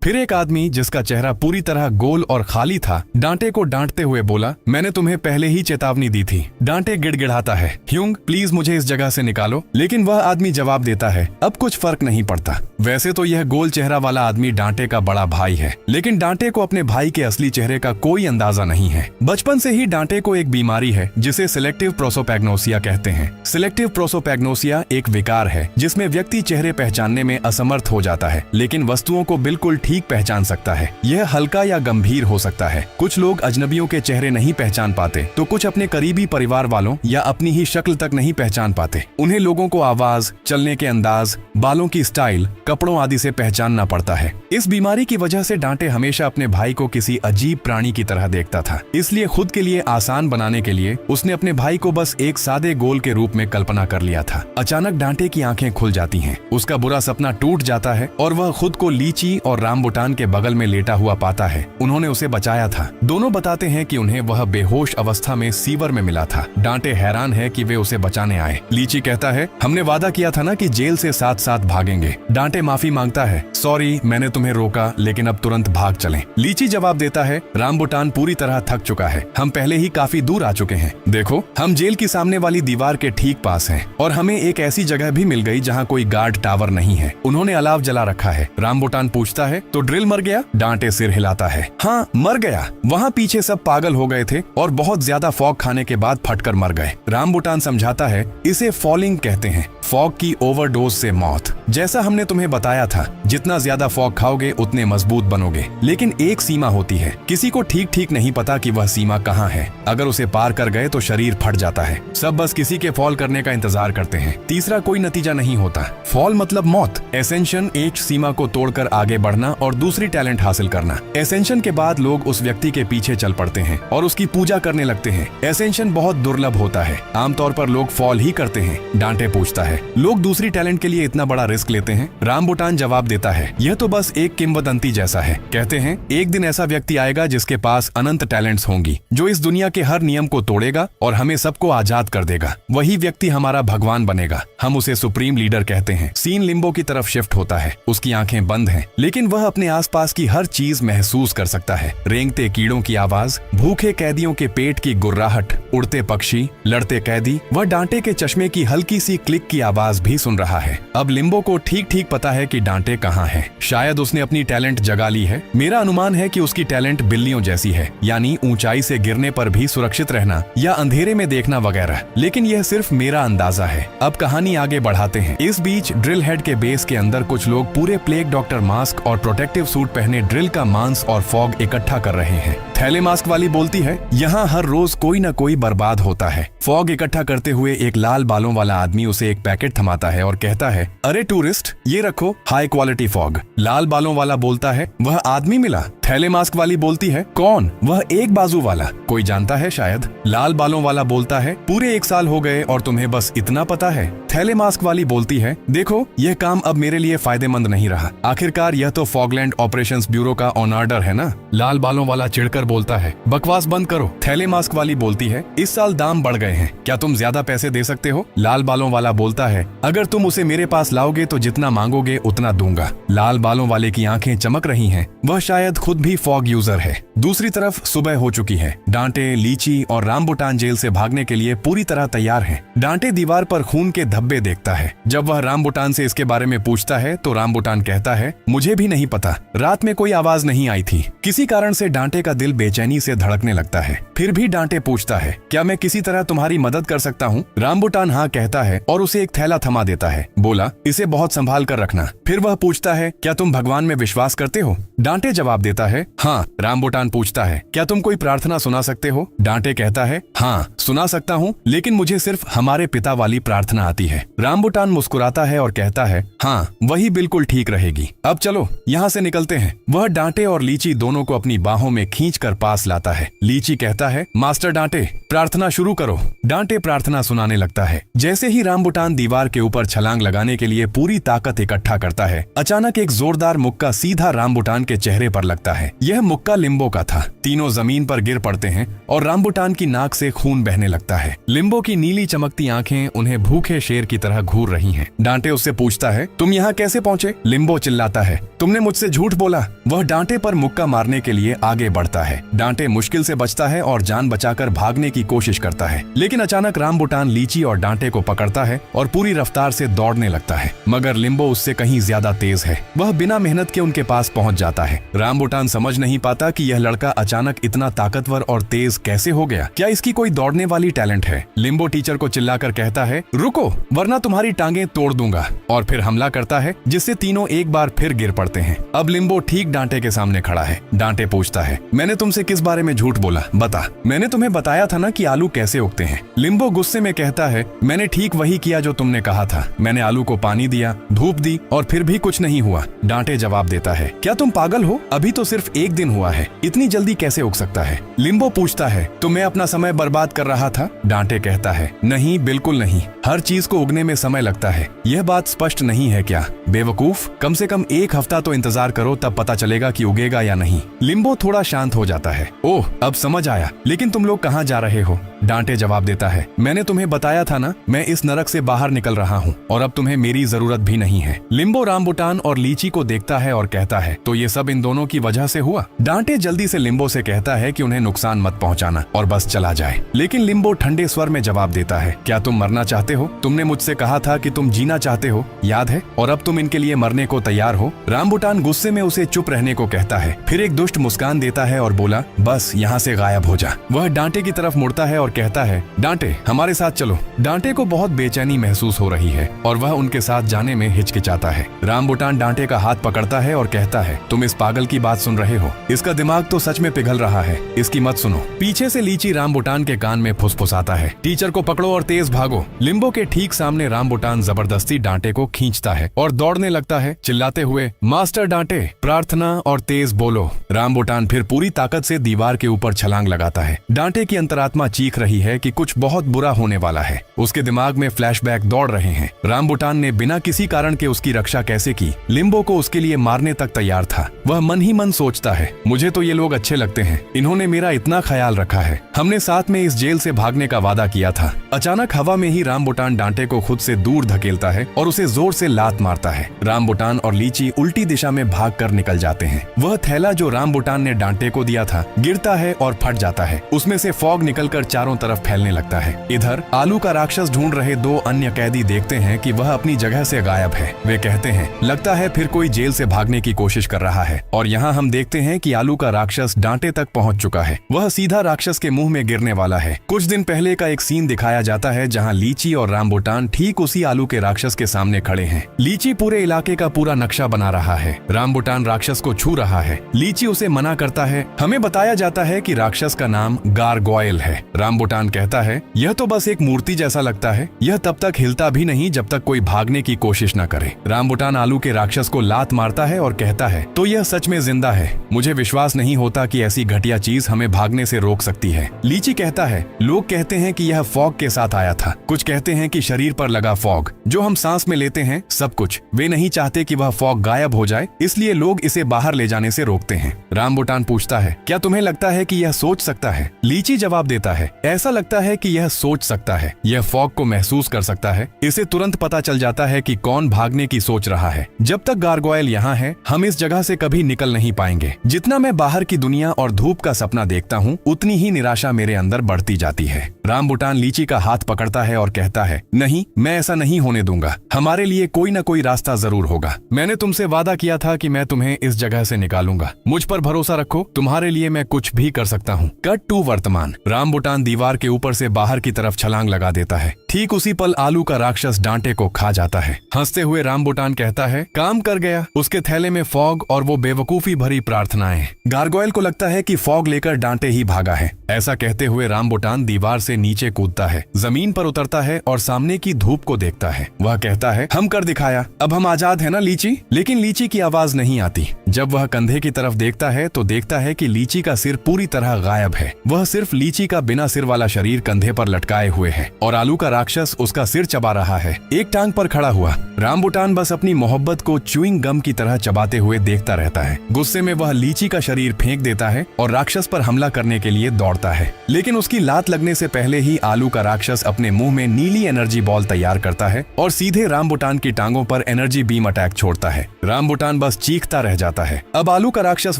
फिर एक आदमी जिसका चेहरा पूरी तरह गोल और खाली था डांटे को डांटते हुए बोला, मैंने तुम्हें पहले ही चेतावनी दी थी। डांटे गिड़गिड़ाता है, ह्यूंग प्लीज मुझे इस जगह से निकालो। लेकिन वह आदमी जवाब देता है, अब कुछ फर्क नहीं पड़ता। वैसे तो यह गोल चेहरा वाला आदमी डांटे का बड़ा भाई है, लेकिन डांटे को अपने भाई के असली चेहरे का कोई अंदाजा नहीं है। बचपन से ही डांटे को एक बीमारी है जिसे सिलेक्टिव प्रोसोपैग्नोसिया कहते हैं। सिलेक्टिव प्रोसोपैग्नोसिया एक विकार है जिसमें व्यक्ति चेहरे पहचानने में असमर्थ हो जाता है, लेकिन वस्तुओं को बिल्कुल ठीक पहचान सकता है। यह हल्का या गंभीर हो सकता है। कुछ लोग अजनबियों के चेहरे नहीं पहचान पाते, तो कुछ अपने करीबी परिवार वालों या अपनी ही शक्ल तक नहीं पहचान पाते। उन्हें लोगों को आवाज, चलने के अंदाज, बालों की स्टाइल, कपड़ों आदि से पहचानना पड़ता है। इस बीमारी की वजह से डांटे हमेशा अपने भाई को किसी अजीब प्राणी की तरह देखता था। इसलिए खुद के लिए आसान बनाने के लिए उसने अपने भाई को बस एक सादे गोल के रूप में कल्पना कर लिया था। अचानक डांटे की आंखें खुल जाती हैं। उसका बुरा सपना टूट जाता है और वह खुद को लीची और रामबुटान के बगल में लेटा हुआ पाता है। उन्होंने उसे बचाया था। दोनों बताते हैं कि उन्हें वह बेहोश अवस्था में सीवर में मिला था। डांटे हैरान है कि वे उसे बचाने आए। लीची कहता है, हमने वादा किया था ना कि जेल से साथ साथ भागेंगे। डांटे माफी मांगता है, सॉरी मैंने तुम्हें रोका, लेकिन अब तुरंत भाग चलें। लीची जवाब देता है, रामबुटान पूरी तरह थक चुका है, हम पहले ही काफी दूर आ चुके हैं। देखो हम जेल की सामने वाली दीवार के ठीक पास हैं और हमें एक ऐसी जगह भी मिल गई जहाँ कोई गार्ड टावर नहीं है। उन्होंने अलाव जला रखा है। रामबुटान पूछता है, तो ड्रिल मर गया? डांटे सिर हिलाता है, हाँ मर गया। वहाँ पीछे सब पागल हो गए थे और बहुत ज्यादा फॉग खाने के बाद फटकर मर गए। रामबुटान समझाता है, इसे फॉलिंग कहते हैं, फॉग की ओवरडोज से मौत। जैसा हमने तुम्हें बताया था, जितना ज्यादा फॉग खाओगे उतने मजबूत बनोगे, लेकिन एक सीमा होती है। किसी को ठीक ठीक नहीं पता कि वह सीमा कहाँ है। अगर उसे पार कर गए तो शरीर फट जाता है। सब बस किसी के फॉल करने का इंतजार करते हैं। तीसरा कोई नतीजा नहीं होता। फॉल मतलब मौत। एसेंशन एक सीमा को तोड़कर आगे बढ़ना और दूसरी टैलेंट हासिल करना। एसेंशन के बाद लोग उस व्यक्ति के पीछे चल पड़ते हैं और उसकी पूजा करने लगते हैं। एसेंशन बहुत दुर्लभ होता है। आमतौर पर लोग फॉल ही करते हैं। डांटे पूछता है, लोग दूसरी टैलेंट के लिए इतना बड़ा रिस्क लेते हैं? रामबुटान जवाब देता है, यह तो बस एक किंवदंती जैसा है। कहते हैं एक दिन ऐसा व्यक्ति आएगा जिसके पास अनंत टैलेंट्स होंगी, जो इस दुनिया के हर नियम को तोड़ेगा और हमें सबको आजाद कर देगा। वही व्यक्ति हमारा भगवान बनेगा। हम उसे सुप्रीम लीडर कहते हैं। सीन लिम्बो की तरफ शिफ्ट होता है। उसकी आंखें बंद हैं, लेकिन वह अपने आसपास की हर चीज महसूस कर सकता है। रेंगते कीड़ों की आवाज, भूखे कैदियों के पेट की गुर्राहट, उड़ते पक्षी, लड़ते कैदी। वह डांटे के चश्मे की हल्की सी क्लिक की आवाज भी सुन रहा है। अब लिम्बो को ठीक ठीक पता है कि डांटे कहाँ है। शायद उसने अपनी टैलेंट जगा ली है। मेरा अनुमान है कि उसकी टैलेंट बिल्लियों जैसी है, यानी ऊंचाई से गिरने पर भी सुरक्षित रहना या अंधेरे में देखना वगैरह। लेकिन यह सिर्फ मेरा अंदाजा है। अब कहानी आगे बढ़ाते हैं। इस बीच ड्रिल हेड के बेस के अंदर कुछ लोग पूरे प्लेग डॉक्टर मास्क और प्रोटेक्टिव सूट पहने ड्रिल का मांस और फॉग इकट्ठा कर रहे हैं। थैले मास्क वाली बोलती है, यहाँ हर रोज कोई न कोई बर्बाद होता है। फॉग इकट्ठा करते हुए एक लाल बालों वाला आदमी उसे एक पैकेट थमाता है और कहता है, अरे टूरिस्ट, ये रखो हाई क्वालिटी फॉग। लाल बालों वाला बोलता है, वह आदमी मिला? थैले मास्क वाली बोलती है, कौन? वह एक बाजू वाला। कोई जानता है शायद। लाल बालों वाला बोलता है, पूरे 1 साल हो गए और तुम्हें बस इतना पता है। थैले मास्क वाली बोलती है, देखो यह काम अब मेरे लिए फायदेमंद नहीं रहा। आखिरकार यह तो फॉगलैंड ऑपरेशंस ब्यूरो का ऑन ऑर्डर है ना। लाल बालों वाला चिढ़कर बोलता है, बकवास बंद करो। थैले मास्क वाली बोलती है, इस साल दाम बढ़ गए हैं, क्या तुम ज्यादा पैसे दे सकते हो? लाल बालों वाला बोलता है, अगर तुम उसे मेरे पास लाओगे तो जितना मांगोगे उतना दूंगा। लाल बालों वाले की आंखें चमक रही हैं। वह शायद खुद भी फॉग यूजर है। दूसरी तरफ सुबह हो चुकी है। डांटे, लीची और रामबुटान जेल से भागने के लिए पूरी तरह तैयार हैं। डांटे दीवार पर खून के धब्बे देखता है। जब वह रामबुटान से इसके बारे में पूछता है तो रामबुटान कहता है, मुझे भी नहीं पता, रात में कोई आवाज नहीं आई थी। किसी कारण से डांटे का दिल बेचैनी से धड़कने लगता है। फिर भी डांटे पूछता है, क्या मैं किसी तरह तुम्हारी मदद कर सकता हूँ? रामबुटान हाँ कहता है और उसे एक थैला थमा देता है। बोला, इसे बहुत संभाल कर रखना। फिर वह पूछता है, क्या तुम भगवान में विश्वास करते हो? डांटे जवाब देता है, हाँ। रामबुटान पूछता है, क्या तुम कोई प्रार्थना सुना सकते हो? डांटे कहता है, हाँ सुना सकता हूँ, लेकिन मुझे सिर्फ हमारे पिता वाली प्रार्थना आती है। रामबुटान मुस्कुराता है और कहता है, हाँ वही बिल्कुल ठीक रहेगी। अब चलो यहाँ से निकलते हैं। वह डांटे और लीची दोनों को अपनी बाहों में खींचकर पास लाता है। लीची कहता है, मास्टर डांटे, प्रार्थना शुरू करो। डांटे प्रार्थना सुनाने लगता है। जैसे ही रामबुटान दीवार के ऊपर छलांग लगाने के लिए पूरी ताकत इकट्ठा करता है, अचानक एक जोरदार मुक्का सीधा रामबुटान के चेहरे पर लगता है। यह मुक्का लिम्बो का था। तीनों जमीन पर गिर पड़ते हैं और रामबुटान की नाक से खून बहने लगता है। लिम्बो की नीली चमकती आंखें उन्हें भूखे शेर शेर की तरह घूर रही हैं। डांटे उससे पूछता है, तुम यहाँ कैसे पहुँचे? लिम्बो चिल्लाता है, तुमने मुझसे झूठ बोला। वह डांटे पर मुक्का मारने के लिए आगे बढ़ता है। डांटे मुश्किल से बचता है और जान बचाकर भागने की कोशिश करता है, लेकिन अचानक रामबुटान लीची और डांटे को पकड़ता है और पूरी रफ्तार से दौड़ने लगता है। मगर लिम्बो उससे कहीं ज्यादा तेज है। वह बिना मेहनत के उनके पास पहुंच जाता है। रामबुटान समझ नहीं पाता कि यह लड़का अचानक इतना ताकतवर और तेज कैसे हो गया। क्या इसकी कोई दौड़ने वाली टैलेंट है? लिम्बो टीचर को चिल्लाकर कहता है, रुको वरना तुम्हारी टांगें तोड़ दूंगा, और फिर हमला करता है जिससे तीनों एक बार फिर गिर पड़ते हैं। अब लिम्बो ठीक डांटे के सामने खड़ा है। डांटे पूछता है, मैंने तुमसे किस बारे में झूठ बोला? बता। मैंने तुम्हें बताया था ना कि आलू कैसे उगते हैं। लिम्बो गुस्से में कहता है, मैंने ठीक वही किया जो तुमने कहा था। मैंने आलू को पानी दिया, धूप दी और फिर भी कुछ नहीं हुआ। डांटे जवाब देता है, क्या तुम पागल हो? अभी तो सिर्फ एक दिन हुआ है, इतनी जल्दी कैसे उग सकता है? लिम्बो पूछता है, तो मैं अपना समय बर्बाद कर रहा था? डांटे कहता है, नहीं बिल्कुल नहीं, हर चीज को उगने में समय लगता है। यह बात स्पष्ट नहीं है क्या? बेवकूफ, कम से कम एक हफ्ता तो इंतजार करो, तब पता चलेगा कि उगेगा या नहीं। लिम्बो थोड़ा शांत हो जाता है। ओह अब समझ आया, लेकिन तुम लोग कहाँ जा रहे हो? डांटे जवाब देता है, मैंने तुम्हें बताया था ना, मैं इस नरक से बाहर निकल रहा हूँ और अब तुम्हें मेरी जरूरत भी नहीं है। लिम्बो रामबुटान और लीची को देखता है और कहता है, तो ये सब इन दोनों की वजह से हुआ? डांटे जल्दी से लिम्बो से कहता है कि उन्हें नुकसान मत पहुंचाना और बस चला जाए, लेकिन लिम्बो ठंडे स्वर में जवाब देता है, क्या तुम मरना चाहते हो? तुमने मुझसे कहा था कि तुम जीना चाहते हो, याद है? और अब तुम इनके लिए मरने को तैयार हो? रामबुटान गुस्से में उसे चुप रहने को कहता है, फिर एक दुष्ट मुस्कान देता है और बोला, बस यहाँ से गायब हो जा। वह डांटे की तरफ मुड़ता है और कहता है, डांटे हमारे साथ चलो। डांटे को बहुत बेचैनी महसूस हो रही है और वह उनके साथ जाने में हिचकिचाता है। रामबुटान डांटे का हाथ पकड़ता है और कहता है, तुम इस पागल की बात सुन रहे हो? इसका दिमाग तो सच में पिघल रहा है, इसकी मत सुनो। पीछे से लीची रामबुटान के कान में फुसफुसाता है, टीचर को पकड़ो और तेज भागो। लिम्बो के ठीक सामने रामबुटान जबरदस्ती डांटे को खींचता है और दौड़ने लगता है, चिल्लाते हुए, मास्टर डांटे, प्रार्थना और तेज बोलो। रामबुटान फिर पूरी ताकत से दीवार के ऊपर छलांग लगाता है। डांटे की अंतरात्मा चीख रही है कि कुछ बहुत बुरा होने वाला है। उसके दिमाग में फ्लैशबैक दौड़ रहे हैं। रामबुटान ने बिना किसी कारण के उसकी रक्षा कैसे की? लिम्बो को उसके लिए मारने तक तैयार था। वह मन ही मन सोचता है, मुझे तो ये लोग अच्छे लगते हैं, इन्होंने मेरा इतना ख्याल रखा है, हमने साथ में इस जेल से भागने का वादा किया था। अचानक हवा में ही रामबुटान डांटे को खुद से दूर धकेलता है और उसे जोर से लात मारता है। रामबुटान और लीची उल्टी दिशा में भागकर निकल जाते हैं। वह थैला जो रामबुटान ने डांटे को दिया था गिरता है और फट जाता है। उसमें से फॉग निकलकर चारों तरफ फैलने लगता है। इधर आलू का राक्षस ढूंढ रहे दो अन्य कैदी देखते हैं कि वह अपनी जगह से गायब है। वे कहते हैं, लगता है फिर कोई जेल से भागने की कोशिश कर रहा है। और यहाँ हम देखते हैं कि आलू का राक्षस डांटे तक पहुँच चुका है। वह सीधा राक्षस के मुंह में गिरने वाला है। कुछ दिन पहले का एक सीन दिखाया जाता है जहाँ लीची और रामबुटान ठीक उसी आलू के राक्षस के सामने खड़े हैं। लीची पूरे इलाके का पूरा नक्शा बना रहा है। रामबुटान राक्षस को छू रहा है। लीची उसे मना करता है। हमें बताया जाता है कि राक्षस का नाम गारगोयल है। रामबुटान कहता है, यह तो बस एक मूर्ति जैसा लगता है, यह तब तक हिलता भी नहीं जब तक कोई भागने की कोशिश न करे। रामबुटान आलू के राक्षस को लात मारता है और कहता है, तो यह सच में जिंदा है? मुझे विश्वास नहीं होता कि ऐसी घटिया चीज हमें भागने से रोक सकती है। लीची कहता है, लोग कहते हैं कि यह फॉग के साथ आया था। कुछ कहते हैं कि शरीर पर लगा फॉग जो हम सांस में लेते हैं, सब कुछ। वे नहीं चाहते कि वह फॉग गायब हो जाए, इसलिए लोग इसे बाहर ले जाने से रोकते हैं। रामबुटान पूछता है, क्या तुम्हें लगता है कि यह सोच सकता है? लीची जवाब देता है, ऐसा लगता है कि यह सोच सकता है। यह फॉग को महसूस कर सकता है। इसे तुरंत पता चल जाता है कि कौन भागने की सोच रहा है। जब तक गारगोयल यहाँ है, हम इस जगह से कभी निकल नहीं पाएंगे। जितना मैं बाहर की दुनिया और धूप का सपना देखता हूँ, उतनी ही निराशा मेरे अंदर बढ़ती जाती है। रामबुटान लीची का हाथ पकड़ता है और कहता है, नहीं, मैं ऐसा नहीं होने दूंगा। हमारे लिए कोई न कोई रास्ता जरूर होगा। मैंने तुमसे वादा किया था कि मैं तुम्हें इस जगह से निकालूंगा। मुझ पर भरोसा रखो, तुम्हारे लिए मैं कुछ भी कर सकता हूँ। कट टू वर्तमान। रामबुटान दीवार के ऊपर से बाहर की तरफ छलांग लगा देता है। ठीक उसी पल आलू का राक्षस डांटे को खा जाता है। हंसते हुए रामबुटान कहता है, काम कर गया। उसके थैले में फॉग और वो बेवकूफी भरी प्रार्थनाएं। गारगोयल को लगता है कि फॉग लेकर डांटे ही भागा है। ऐसा कहते हुए रामबुटान दीवार से नीचे कूदता है, जमीन पर उतरता है और सामने की धूप को देखता है। वह कहता है, हम कर दिखाया, अब हम आजाद है ना लीची? लेकिन लीची की आवाज नहीं आती। जब वह कंधे की तरफ देखता है तो देखता है कि लीची का सिर पूरी तरह गायब है। वह सिर्फ लीची का बिना सिर वाला शरीर कंधे पर लटकाए हुए है और आलू का राक्षस उसका सिर चबा रहा है, एक टांग पर खड़ा हुआ। रामबुटान बस अपनी मोहब्बत को च्युइंग गम की तरह चबाते हुए देखता रहता है। गुस्से में वह लीची का शरीर फेंक देता है और राक्षस पर हमला करने के लिए दौड़ता है, लेकिन उसकी लात लगने से पहले ही आलू का राक्षस अपने मुंह में नीली एनर्जी बॉल तैयार करता है और सीधे रामबुटान की टांगों पर एनर्जी बीम अटैक छोड़ता है। रामबुटान बस चीखता रह जाता है। अब आलू का राक्षस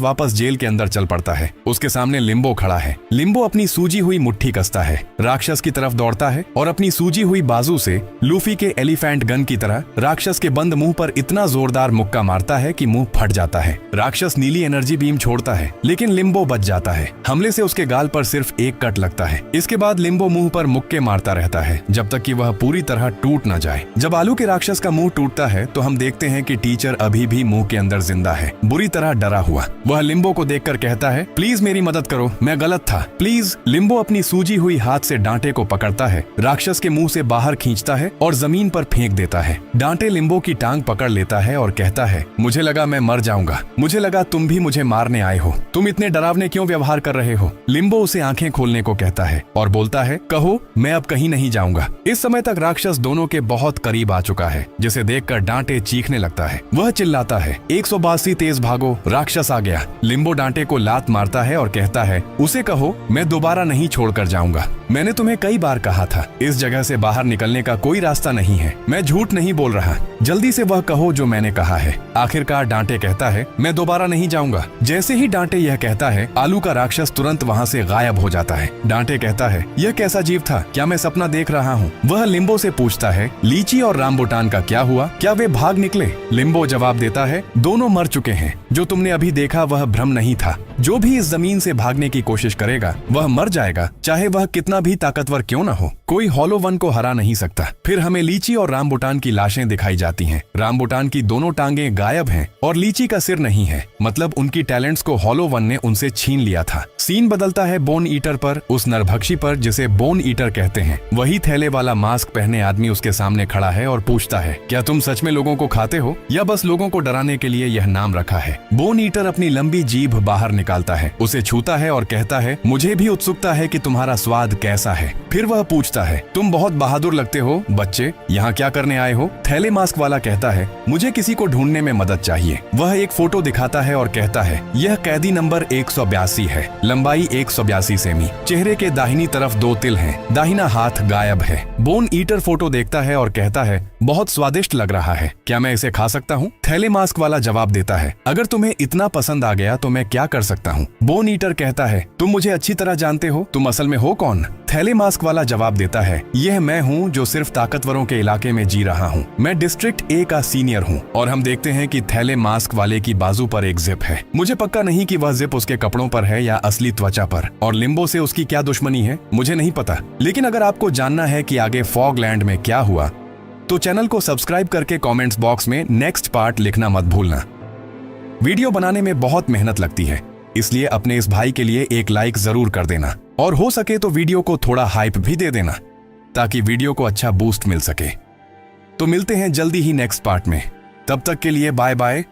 वापस जेल के अंदर चल पड़ता है। उसके सामने लिम्बो खड़ा है। लिम्बो अपनी सूजी हुई मुट्ठी कसता है, राक्षस की तरफ दौड़ता है और अपनी सूजी हुई बाजू से लूफी के एलिफेंट गन की तरह राक्षस के बंद मुंह पर इतना जोरदार मुक्का मारता है कि मुंह फट जाता है। राक्षस नीली एनर्जी बीम छोड़ता है, लेकिन लिम्बो बच जाता है। हमले से उसके गाल पर सिर्फ एक कट लगता है। इसके बाद लिम्बो मुंह पर मुक्के मारता रहता है जब तक कि वह पूरी तरह टूट न जाए। जब आलू के राक्षस का मुंह टूटता है तो हम देखते हैं कि टीचर अभी भी मुंह के अंदर जिंदा है, बुरी तरह डरा हुआ। वह लिम्बो को देखकर कहता है, प्लीज मेरी मदद करो, मैं गलत था, प्लीज। लिम्बो अपनी सूजी हुई हाथ से डांटे को पकड़ता है, राक्षस के मुंह से बाहर खींचता है और जमीन पर फेंक देता है। डांटे लिम्बो की टांग पकड़ लेता है और कहता है, मुझे लगा मैं मर जाऊंगा, मुझे लगा तुम भी मुझे मारने आए हो, तुम इतने डरावने क्यों व्यवहार कर रहे हो। लिम्बो उसे आंखें खोलने को कहता है और बोलता है, कहो, मैं अब कहीं नहीं जाऊंगा। इस समय तक राक्षस दोनों के बहुत करीब आ चुका है, जिसे देखकर डांटे चीखने लगता है। वह चिल्लाता है, 182 तेज भागो, राक्षस आ गया। लिम्बो डांटे को लात मारता है और कहता है, उसे कहो मैं दोबारा नहीं छोड़कर जाऊंगा। मैंने तुम्हें कई बार कहा था, इस जगह से बाहर निकलने का कोई रास्ता नहीं है। मैं झूठ नहीं बोल रहा, जल्दी से वह कहो जो मैंने कहा है। आखिरकार डांटे कहता है, मैं दोबारा नहीं जाऊंगा। जैसे ही डांटे यह कहता है, आलू का राक्षस तुरंत वहाँ से गायब हो जाता है। डांटे कहता है, यह कैसा जीव था, क्या मैं सपना देख रहा हूँ। वह लिम्बो से पूछता है, लीची और रामबुटान का क्या हुआ, क्या वे भाग निकले। लिम्बो जवाब देता है, दोनों मर चुके हैं। जो तुमने अभी देखा वह भ्रम नहीं था। जो भी इस जमीन से भागने की कोशिश करेगा वह मर जाएगा, चाहे वह कितना भी ताकतवर क्यों न हो। कोई हॉलो वन को हरा नहीं सकता। फिर हमें लीची और रामबुटान की लाशें दिखाई जाती हैं। रामबुटान की दोनों टांगे गायब हैं और लीची का सिर नहीं है, मतलब उनकी टैलेंट्स को हॉलो वन ने उनसे छीन लिया था। सीन बदलता है बोन ईटर पर, उस नरभक्षी पर जिसे बोन ईटर कहते हैं। वही थैले वाला मास्क पहने आदमी उसके सामने खड़ा है और पूछता है, क्या तुम सच में लोगों को खाते हो या बस लोगों को डराने के लिए यह नाम रखा है। बोन ईटर अपनी लंबी जीभ बाहर निकालता है, उसे छूता है और कहता है, मुझे भी उत्सुकता है कि तुम्हारा स्वाद कैसा है। फिर वह पूछता है, तुम बहुत बहादुर लगते हो बच्चे, यहाँ क्या करने आए हो। थैले मास्क वाला कहता है, मुझे किसी को ढूंढने में मदद चाहिए। वह एक फोटो दिखाता है और कहता है, यह कैदी नंबर 182 है, लंबाई 182 सेमी, चेहरे के दाहिनी तरफ 2 तिल हैं, दाहिना हाथ गायब है। बोन ईटर फोटो देखता है और कहता है, बहुत स्वादिष्ट लग रहा है, क्या मैं इसे खा सकता हूँ। थैले मास्क वाला जवाब देता है, अगर तुम्हें इतना पसंद आ गया तो मैं क्या कर सकता हूँ। बोन ईटर कहता है, तुम मुझे अच्छी तरह जानते हो, तुम असल में हो कौन। थैले मास्क वाला जवाब देता है, यह मैं हूँ जो सिर्फ ताकतवरों के इलाके में जी रहा हूँ। मैं डिस्ट्रिक्ट ए का सीनियर हूँ। और हम देखते हैं कि थैले मास्क वाले की बाजू पर एक जिप है। मुझे पक्का नहीं कि वह जिप उसके कपड़ों पर है या असली त्वचा पर। और लिम्बो से उसकी क्या दुश्मनी है मुझे नहीं पता, लेकिन अगर आपको जानना है कि आगे फॉगलैंड में क्या हुआ तो चैनल को सब्सक्राइब करके कमेंट्स बॉक्स में नेक्स्ट पार्ट लिखना मत भूलना। वीडियो बनाने में बहुत मेहनत लगती है, इसलिए अपने इस भाई के लिए एक लाइक जरूर कर देना और हो सके तो वीडियो को थोड़ा हाइप भी दे देना ताकि वीडियो को अच्छा बूस्ट मिल सके। तो मिलते हैं जल्दी ही नेक्स्ट पार्ट में, तब तक के लिए बाय बाय।